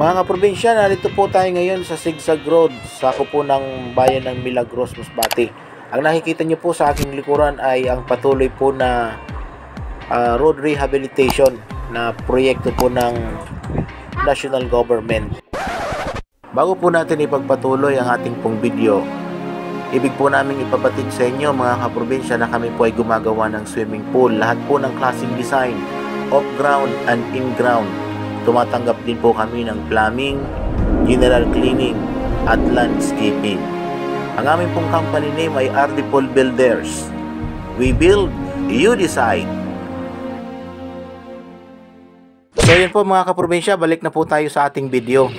Mga kaprobinsya, narito po tayo ngayon sa Sigsag Road, sako po ng bayan ng Milagros, Masbate. Ang nakikita nyo po sa aking likuran ay ang patuloy po na road rehabilitation na proyekto po ng national government. Bago po natin ipagpatuloy ang ating pong video, ibig po namin ipabatid sa inyo mga kaprobinsya na kami po ay gumagawa ng swimming pool. Lahat po ng klaseng design, off-ground and in-ground. Tumatanggap din po kami ng plumbing, general cleaning at landscaping. Ang aming pong company name ay RD Paul Builders. We build, you decide. So yun po mga kaprobinsya, balik na po tayo sa ating video.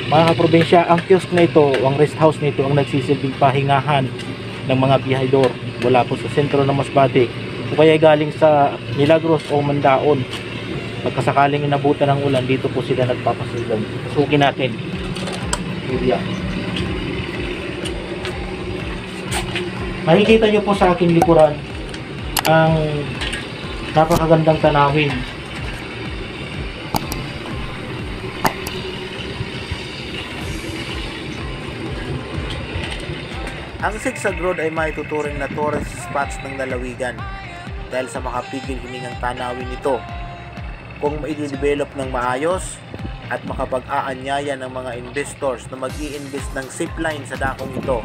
Mga kaprobinsya, ang kiosk na ito, ang rest house na ito, ang nagsisilbing pahingahan ng mga biyahedor wala po sa sentro ng Masbate o kaya galing sa Milagros o Mandaon. Pagkasakaling inabutan ng ulan, dito po sila nagpapasilong. Pasukin natin. Makikita nyo po sa aking likuran ang napakagandang tanawin. Ang Sigsag Road ay maituturing na tourist spots ng lalawigan dahil sa makapigil hiningang tanawin ito. Kung ma-develop ng maayos at makapag-aanyaya ng mga investors na mag-i-invest ng zipline sa dakong ito,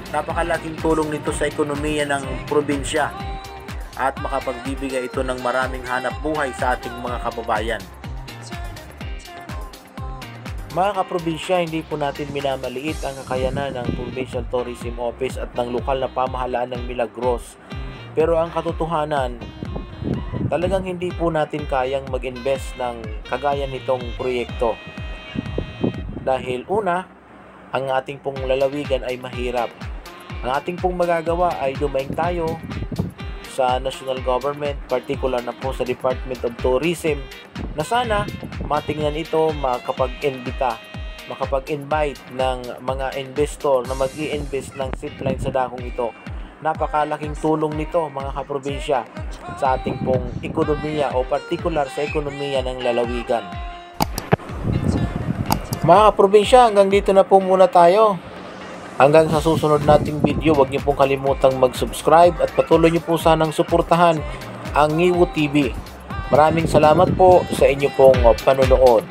napakalaking tulong nito sa ekonomiya ng probinsya at makapagbibigay ito ng maraming hanap buhay sa ating mga kababayan. Mga kaprobinsya, hindi po natin minamaliit ang kakayanan ng Provincial Tourism Office at ng lokal na pamahalaan ng Milagros. Pero ang katotohanan, talagang hindi po natin kayang mag-invest ng kagaya nitong proyekto. Dahil una, ang ating pong lalawigan ay mahirap. Ang ating pong magagawa ay dumaing tayo sa national government, particular na po sa Department of Tourism, na sana matingnan ito, makapag-invite ng mga investor na mag-i-invest ng zipline sa dakong ito. Napakalaking tulong nito mga kaprobinsya sa ating pong ekonomiya o particular sa ekonomiya ng lalawigan. Mga kaprobinsya, hanggang dito na po muna tayo. Hanggang sa susunod nating video, huwag niyo pong kalimutang mag-subscribe at patuloy niyo po sanang suportahan ang Ngiwo TV. Maraming salamat po sa inyo pong panonood.